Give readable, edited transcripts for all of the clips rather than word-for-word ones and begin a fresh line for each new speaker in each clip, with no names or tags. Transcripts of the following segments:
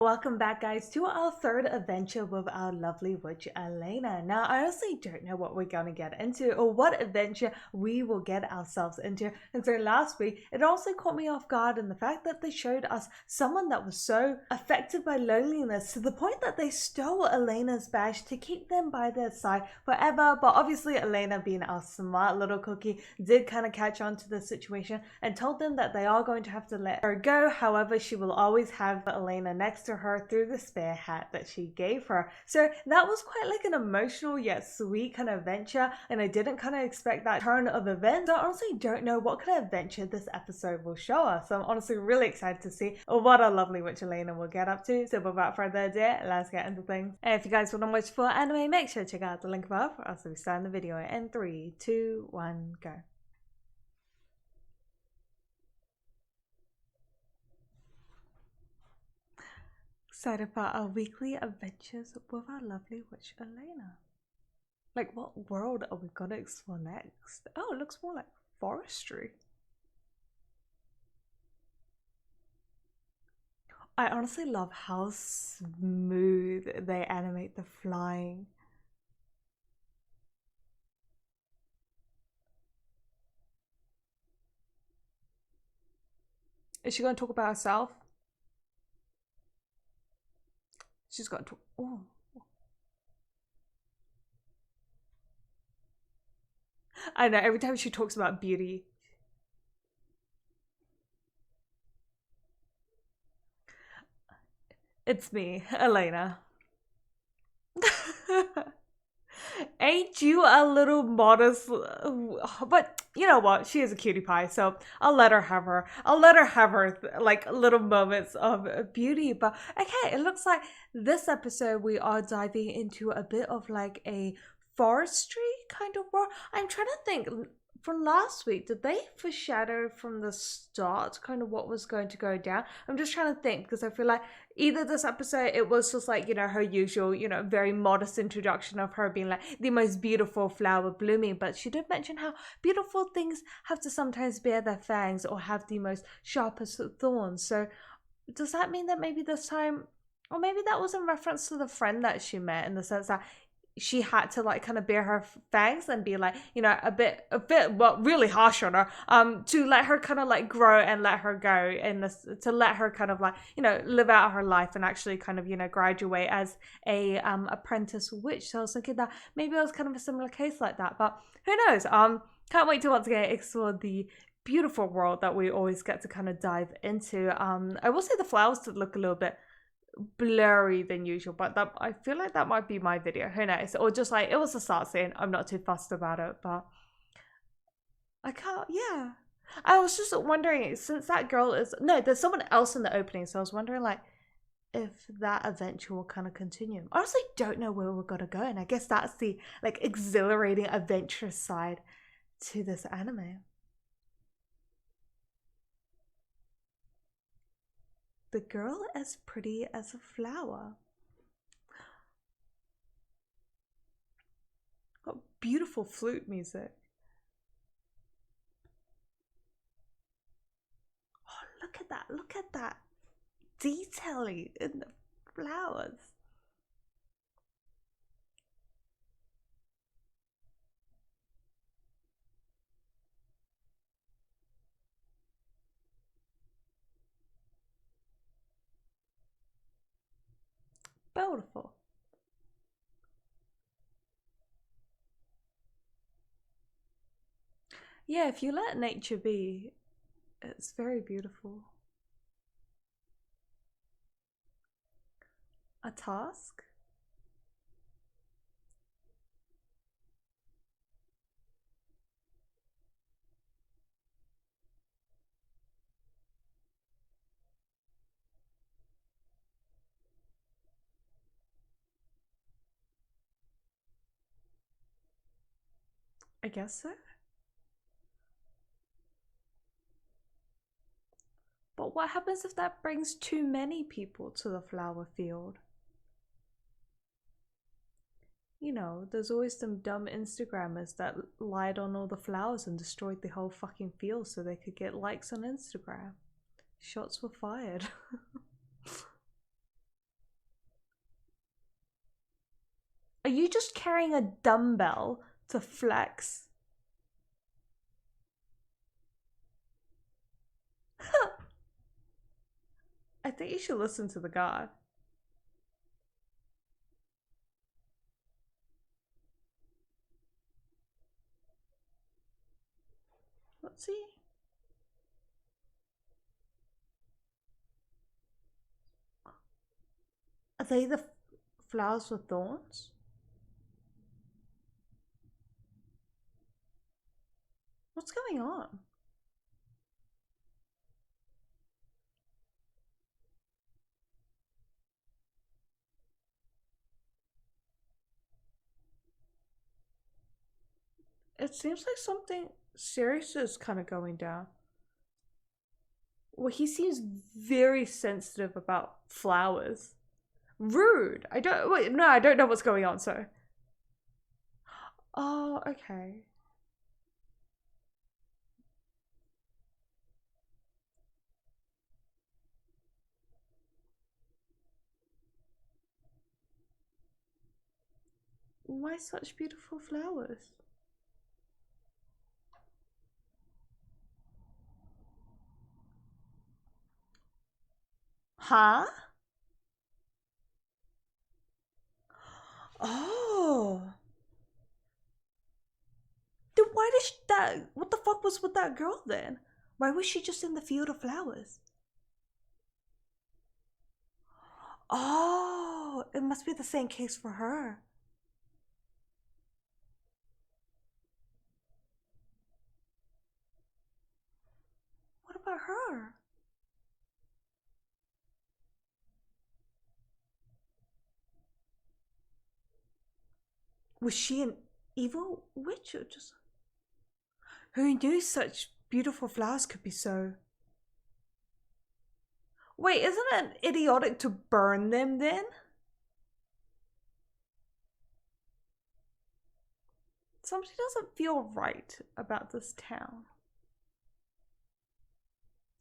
Welcome back, guys, to our third adventure with our lovely witch Elaina. Now, I honestly don't know what we're gonna get into or what adventure we will get ourselves into. And so last week, it also caught me off guard in the fact that they showed us someone that was so affected by loneliness to the point that they stole Elena's badge to keep them by their side forever. But obviously, Elaina, being our smart little cookie, did kind of catch on to the situation and told them that they are going to have to let her go. However, she will always have Elaina next to her through the spare hat that she gave her. So that was quite like an emotional yet sweet kind of adventure, and I didn't kind of expect that turn of events. I honestly don't know what kind of adventure this episode will show us. So I'm honestly really excited to see what our lovely witch Elaina will get up to. So without further ado, let's get into things. And if you guys want to watch full anime, make sure to check out the link above. Also, we start the video in 3, 2, 1, go. Excited about our weekly adventures with our lovely witch Elaina. Like, what world are we gonna explore next? Oh, it looks more like forestry. I honestly love how smooth they animate the flying. Is she gonna talk about herself? She's gonna talk. Oh. I know, every time she talks about beauty. It's me, Elaina. Ain't you a little modest? But you know what? She is a cutie pie, so I'll let her have her. I'll let her have her like little moments of beauty. But okay, it looks like this episode we are diving into a bit of like a forestry kind of world. I'm trying to think. From last week, did they foreshadow from the start kind of what was going to go down? I'm just trying to think because I feel like either this episode it was just like, you know, her usual, you know, very modest introduction of her being like the most beautiful flower blooming, but she did mention how beautiful things have to sometimes bear their fangs or have the most sharpest thorns. So does that mean that maybe this time, or maybe that was in reference to the friend that she met, in the sense that she had to like kind of bear her fangs and be like, you know, a bit well, really harsh on her, to let her kind of like grow and let her go, and to let her kind of like, you know, live out her life and actually kind of, you know, graduate as a apprentice witch. So I was thinking that maybe it was kind of a similar case like that, but who knows. Can't wait to once again explore the beautiful world that we always get to kind of dive into. I will say the flowers did look a little bit blurry than usual, but that, I feel like that might be my video, who knows, or just like it was a start scene, I'm not too fussed about it. But I can't, yeah, I was just wondering, since that girl is, no, there's someone else in the opening, so I was wondering like if that adventure will kind of continue. I honestly don't know where we're gonna go, and I guess that's the like exhilarating adventurous side to this anime. The girl as pretty as a flower. Got beautiful flute music. Oh, look at that. Look at that detailing in the flowers. Beautiful. Yeah, if you let nature be, it's very beautiful. A task? I guess so. But what happens if that brings too many people to the flower field? You know, there's always some dumb Instagrammers that lied on all the flowers and destroyed the whole fucking field so they could get likes on Instagram. Shots were fired. Are you just carrying a dumbbell to flex? I think you should listen to the guy. Let's see. Are they the flowers with thorns? What's going on? It seems like something serious is kind of going down. Well, he seems very sensitive about flowers. Rude. I don't wait, no, I don't know what's going on, so. Oh, okay. Why such beautiful flowers? Huh? Oh. Then why did that? What the fuck was with that girl then? Why was she just in the field of flowers? Oh, it must be the same case for her. What about her? Was she an evil witch or just. Who knew such beautiful flowers could be so. Wait, isn't it idiotic to burn them then? Something doesn't feel right about this town.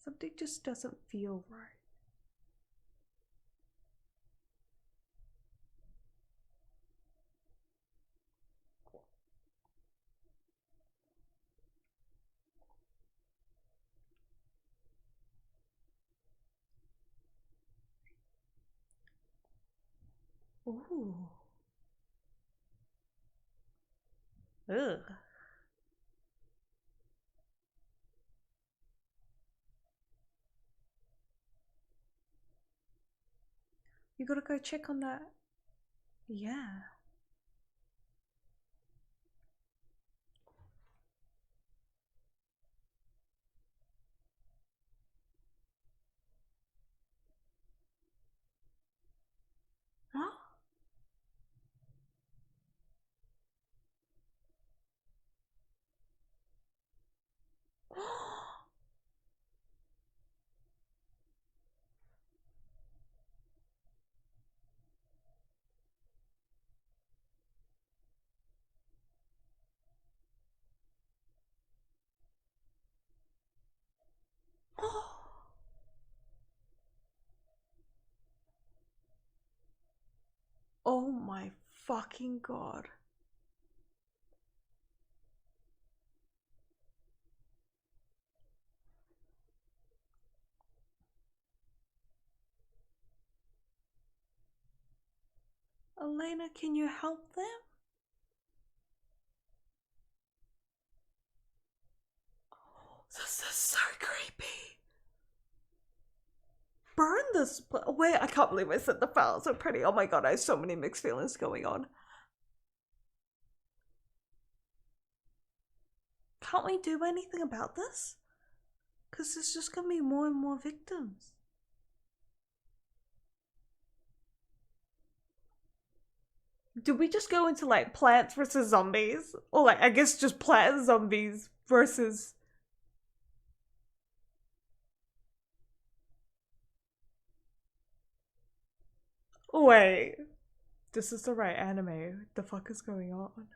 Something just doesn't feel right. Ooh. Ugh. You gotta go check on that. Yeah. Huh? Oh my fucking god. Elaina, can you help them? This is so creepy. Burn this. Wait, I can't believe I said the flowers are pretty. Oh my god, I have so many mixed feelings going on. Can't we do anything about this? Because there's just gonna be more and more victims. Do we just go into like plants versus zombies? Or like, I guess just plant zombies versus. Wait. This is the right anime. What the fuck is going on?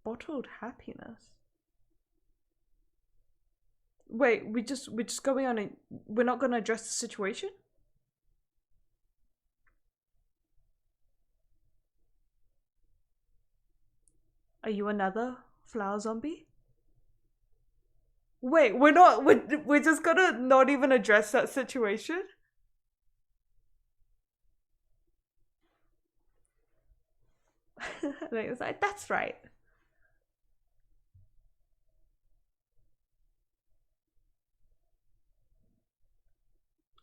Bottled happiness. Wait, we're just going on a we're not gonna address the situation? Are you another flower zombie? Wait, we're not we're just gonna not even address that situation? And it was like, that's right.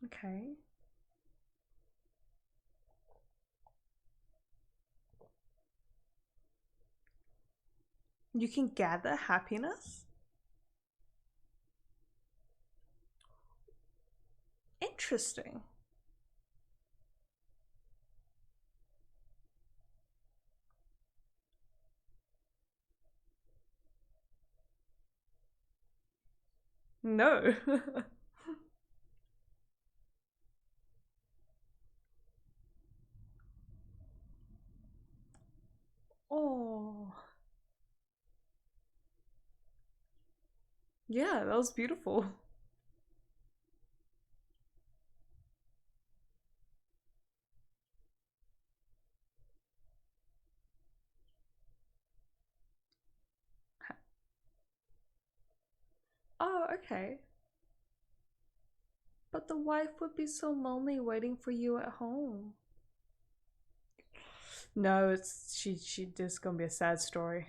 Okay. You can gather happiness? Interesting. No. Oh. Yeah, that was beautiful. Oh, okay. But the wife would be so lonely waiting for you at home. No, it's she this is gonna be a sad story.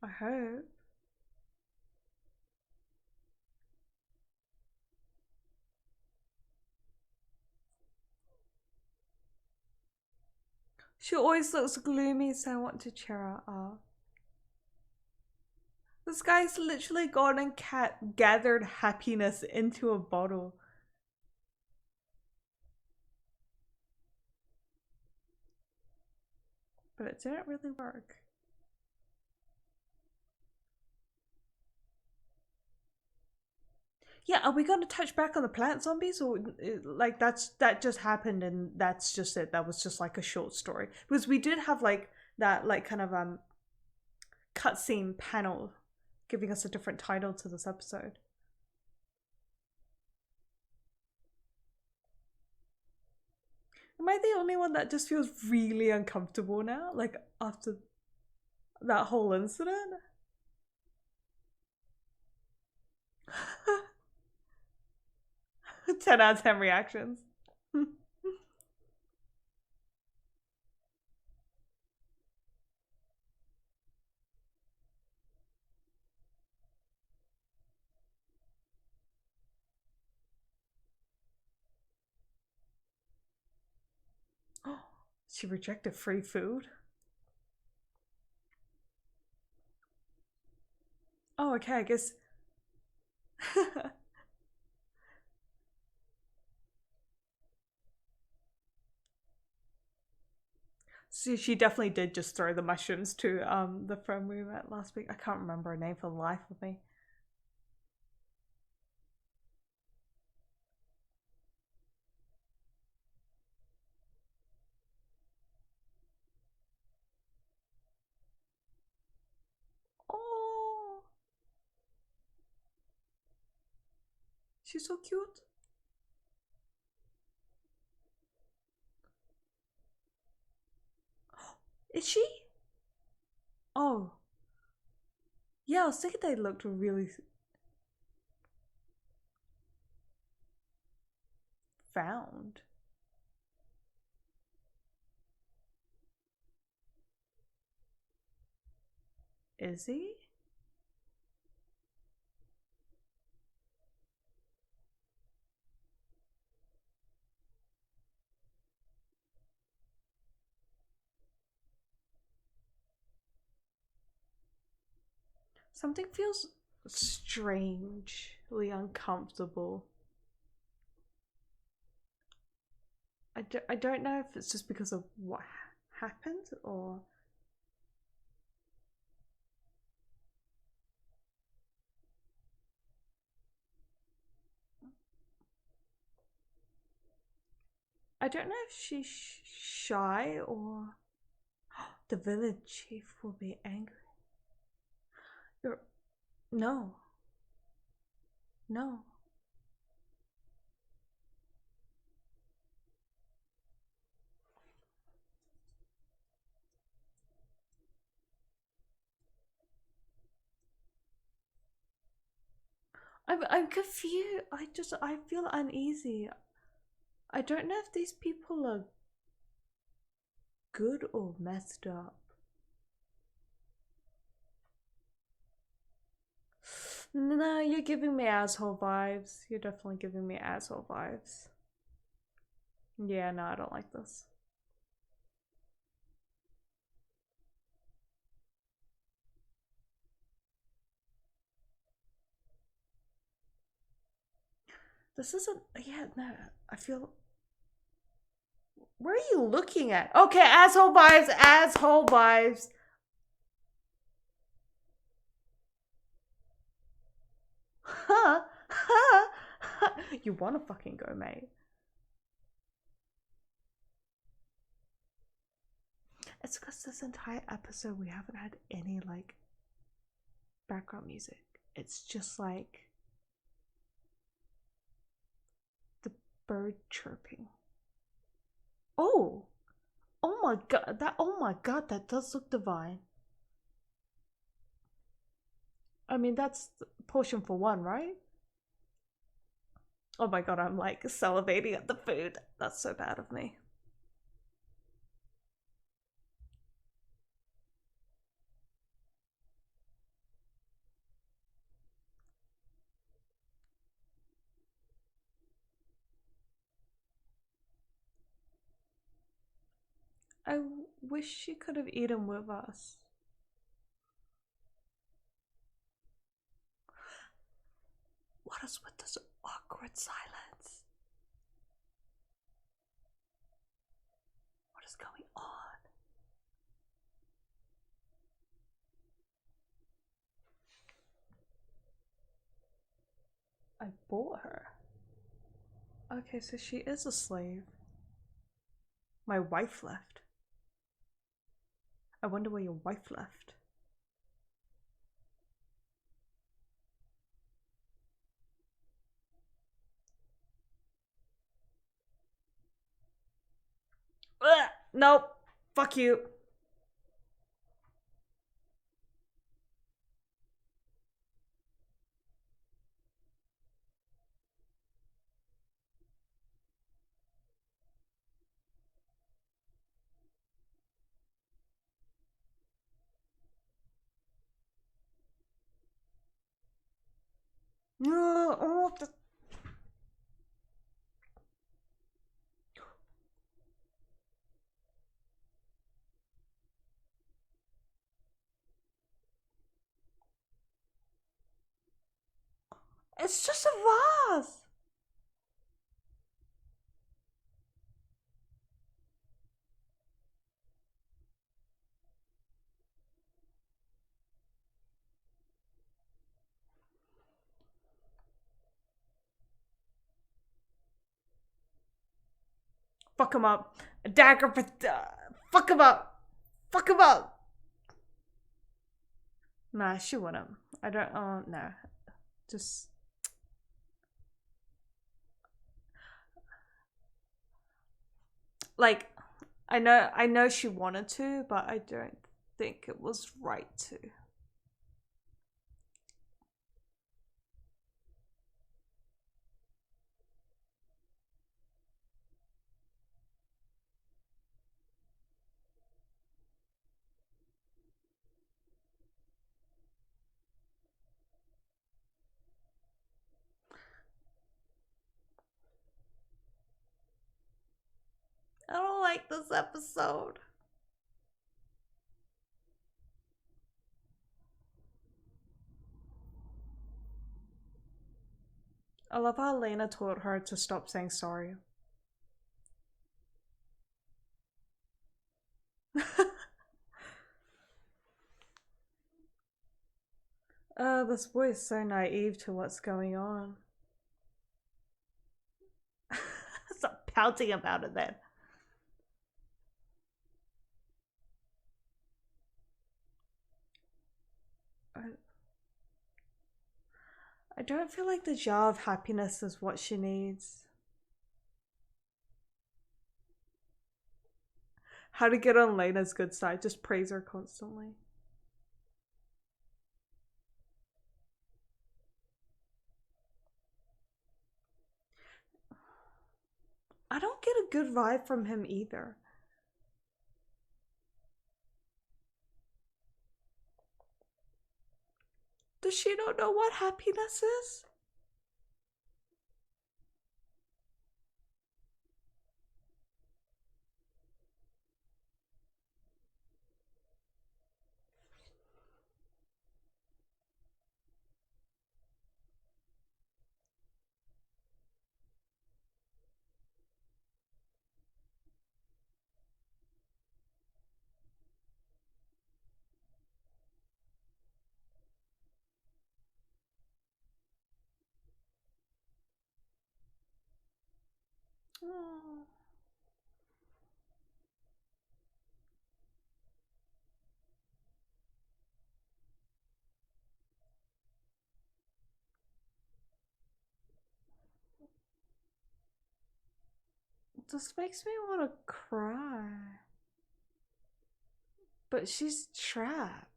I hope. She always looks gloomy, so I want to cheer her up. This guy's literally gone and gathered happiness into a bottle. But it didn't really work. Yeah, are we going to touch back on the plant zombies, or like that just happened and that's just it? That was just like a short story because we did have like that like kind of cutscene panel giving us a different title to this episode. Am I the only one that just feels really uncomfortable now? Like after that whole incident? 10 out of 10 reactions. She rejected free food? Oh, okay, I guess. So she definitely did just throw the mushrooms to the friend we met last week. I can't remember her name for the life of me. Oh, she's so cute. Is she? Oh, yeah. I was thinking they looked really found. Is he? Something feels strangely uncomfortable. I don't know if it's just because of what happened or. I don't know if she's shy or. The village chief will be angry. You're... No. No. I'm confused. I feel uneasy. I don't know if these people are good or messed up. No, you're giving me asshole vibes. You're definitely giving me asshole vibes. Yeah, no, I don't like this. This isn't. Yeah, no. I feel. Where are you looking at? Okay, asshole vibes, asshole vibes. Huh? Huh? You wanna fucking go, mate? It's because this entire episode we haven't had any like background music. It's just like the bird chirping. Oh, oh my god! Oh my god! That does look divine. I mean, that's potion for one, right? Oh my god! I'm like salivating at the food. That's so bad of me. I wish she could have eaten with us. What is with this awkward silence? What is going on? I bought her. Okay, so she is a slave. My wife left. I wonder where your wife left. Ugh, nope. Fuck you. No, oh, it's just a vase. Fuck him up. A dagger for. Fuck him up. Fuck him up. Nah, she wouldn't. I don't. Oh, no. Just. Like, I know she wanted to, but I don't think it was right to. I don't like this episode. I love how Elaina told her to stop saying sorry. This boy is so naive to what's going on. Stop pouting about it then. I don't feel like the jar of happiness is what she needs. How to get on Lena's good side, just praise her constantly. I don't get a good vibe from him either. Does she not know what happiness is? Oh. This makes me want to cry. But she's trapped.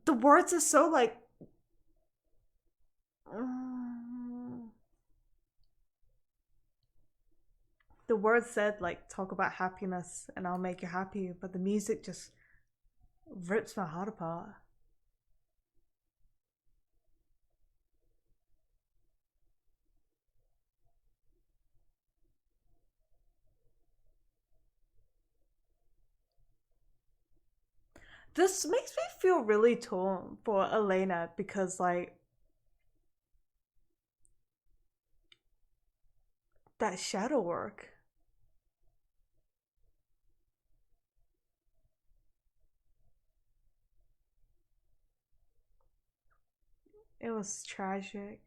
The words are so like. The words said like talk about happiness and I'll make you happy, but the music just rips my heart apart. This makes me feel really torn for Elaina because like that shadow work. It was tragic.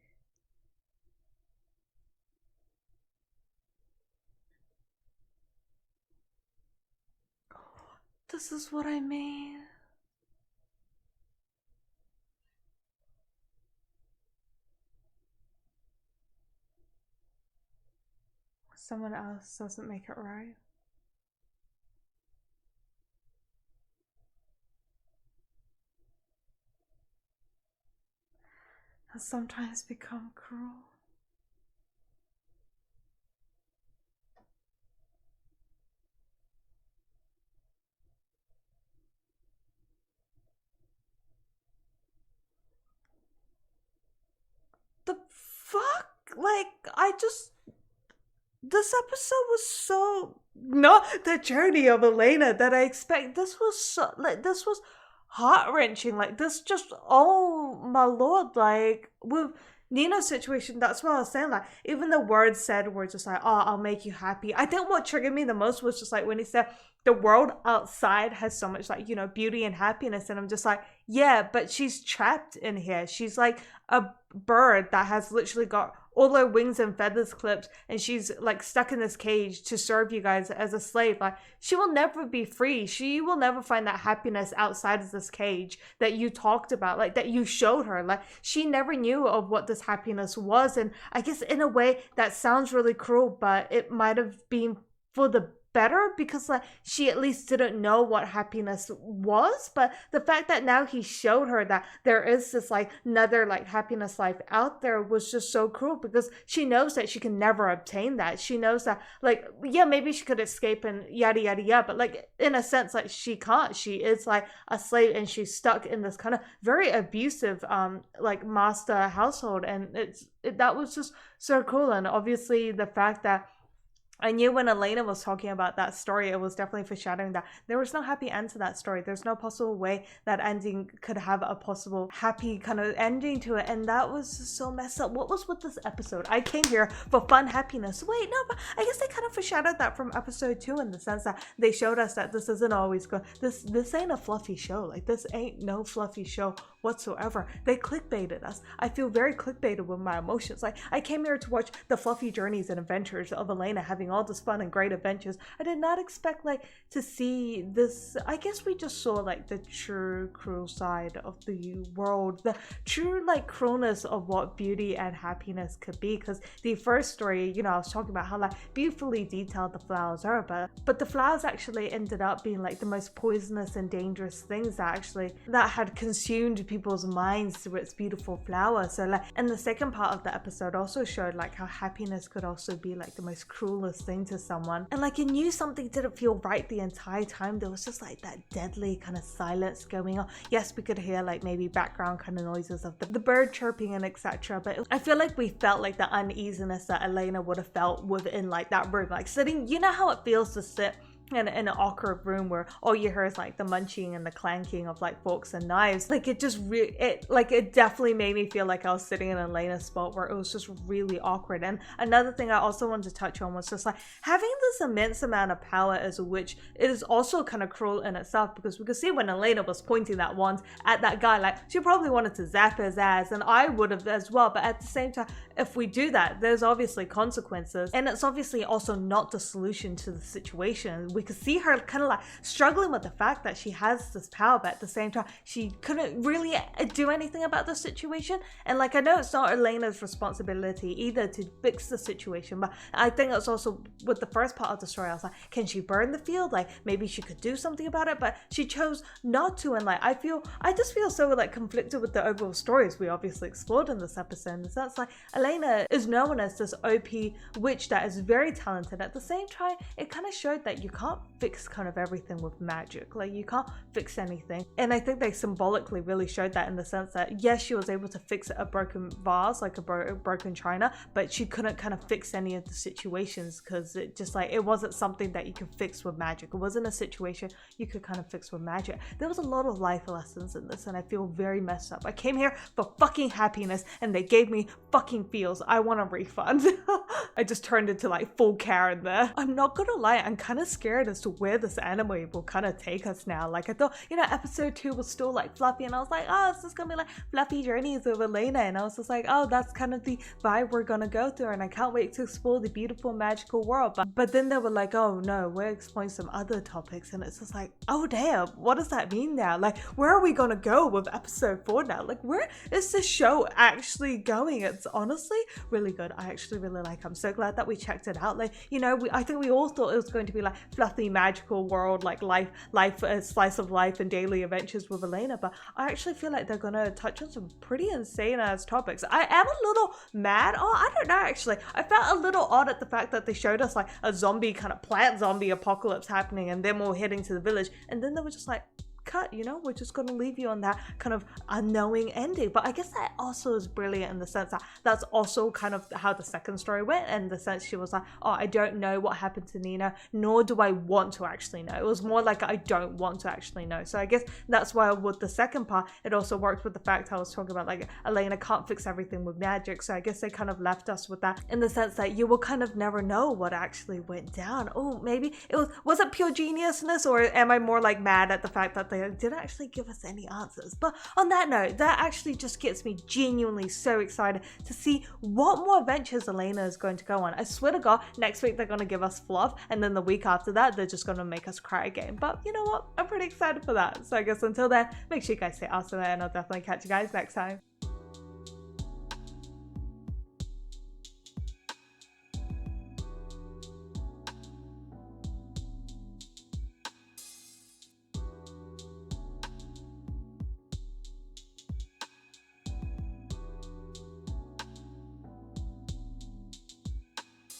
This is what I mean. Someone else doesn't make it right. I sometimes become cruel. The fuck? Like, I just. This episode was so not the journey of Elaina that I expect. This was so like this was heart wrenching. Like this just oh my lord, like with Nina's situation, that's what I was saying. Like even the words said were just like, oh, I'll make you happy. I think what triggered me the most was just like when he said the world outside has so much like, you know, beauty and happiness, and I'm just like, yeah, but she's trapped in here. She's like a bird that has literally got all her wings and feathers clipped, and she's like stuck in this cage to serve you guys as a slave. Like she will never be free. She will never find that happiness outside of this cage that you talked about, like that you showed her. Like she never knew of what this happiness was. And I guess in a way that sounds really cruel, but it might have been for the better because like she at least didn't know what happiness was. But the fact that now he showed her that there is this like another like happiness life out there was just so cruel because she knows that she can never obtain that. She knows that like yeah, maybe she could escape and yada yada yada, but like in a sense like she can't. She is like a slave and she's stuck in this kind of very abusive like master household, and that was just so cool. And obviously the fact that I knew when Elaina was talking about that story, it was definitely foreshadowing that there was no happy end to that story. There's no possible way that ending could have a possible happy kind of ending to it. And that was so messed up. What was with this episode? I came here for fun, happiness. Wait, no, but I guess they kind of foreshadowed that from episode 2 in the sense that they showed us that this isn't always good. This ain't a fluffy show. Like this ain't no fluffy show whatsoever. They clickbaited us. I feel very clickbaited with my emotions. Like, I came here to watch the fluffy journeys and adventures of Elaina having all this fun and great adventures. I did not expect like to see this. I guess we just saw like the true cruel side of the world, the true like cruelness of what beauty and happiness could be. Because the first story, you know, I was talking about how like beautifully detailed the flowers are, but the flowers actually ended up being like the most poisonous and dangerous things that had consumed people's minds through its beautiful flower. So like, and the second part of the episode also showed like how happiness could also be like the most cruelest thing to someone. And like, you knew something didn't feel right the entire time. There was just like that deadly kind of silence going on. Yes, we could hear like maybe background kind of noises of the bird chirping and etc. But I feel like we felt like the uneasiness that Elaina would have felt within like that room, like sitting, you know how it feels to sit in an awkward room where all you hear is like the munching and the clanking of like forks and knives. Like it just it definitely made me feel like I was sitting in Elena's spot where it was just really awkward. And another thing I also wanted to touch on was just like having this immense amount of power as a witch. It is also kind of cruel in itself, because we could see when Elaina was pointing that wand at that guy, like she probably wanted to zap his ass, and I would have as well. But at the same time, if we do that, there's obviously consequences, and it's obviously also not the solution to the situation. We could see her kind of like struggling with the fact that she has this power, but at the same time she couldn't really do anything about the situation. And like, I know it's not Elena's responsibility either to fix the situation, but I think it's also with the first part of the story, I was like, can she burn the field? Like maybe she could do something about it, but she chose not to. And like, I just feel so like conflicted with the overall stories we obviously explored in this episode, in the sense like Elaina is known as this OP witch that is very talented. At the same time, it kind of showed that you can't fix kind of everything with magic. Like you can't fix anything. And I think they symbolically really showed that, in the sense that yes, she was able to fix a broken vase, like a broken china, but she couldn't kind of fix any of the situations, because it just like, it wasn't something that you could fix with magic. It wasn't a situation you could kind of fix with magic. There was a lot of life lessons in this, and I feel very messed up. I came here for fucking happiness and they gave me fucking feels. I want a refund. I just turned into like full Karen there. I'm not gonna lie, I'm kind of scared as to where this anime will kind of take us now. Like I thought, you know, episode 2 was still like fluffy, and I was like, oh, it's just gonna be like fluffy journeys of Elaina, and I was just like, oh, that's kind of the vibe we're gonna go through, and I can't wait to explore the beautiful magical world. But then they were like, oh no, we're exploring some other topics, and it's just like, oh damn, what does that mean now? Like, where are we gonna go with episode 4 now? Like, where is this show actually going? It's honestly really good. I actually really like it. I'm so glad that we checked it out. Like, you know, I think we all thought it was going to be like fluffy magical world, like life slice of life and daily adventures with Elaina, but I actually feel like they're gonna touch on some pretty insane ass topics. I am a little mad, I don't know, actually I felt a little odd at the fact that they showed us like a zombie kind of plant zombie apocalypse happening, and then we're heading to the village, and then they were just like, cut, you know, we're just going to leave you on that kind of unknowing ending. But I guess that also is brilliant in the sense that that's also kind of how the second story went, in the sense she was like, oh, I don't know what happened to Nina, nor do I want to actually know. It was more like I don't want to actually know. So I guess that's why with the second part, it also worked with the fact I was talking about, like Elaina can't fix everything with magic. So I guess they kind of left us with that, in the sense that you will kind of never know what actually went down. Oh, maybe it was it pure geniusness, or am I more like mad at the fact that they didn't actually give us any answers? But on that note, that actually just gets me genuinely so excited to see what more adventures Elaina is going to go on. I swear to God, next week they're going to give us fluff, and then the week after that they're just going to make us cry again. But you know what? I'm pretty excited for that. So I guess until then, make sure you guys stay awesome, and I'll definitely catch you guys next time.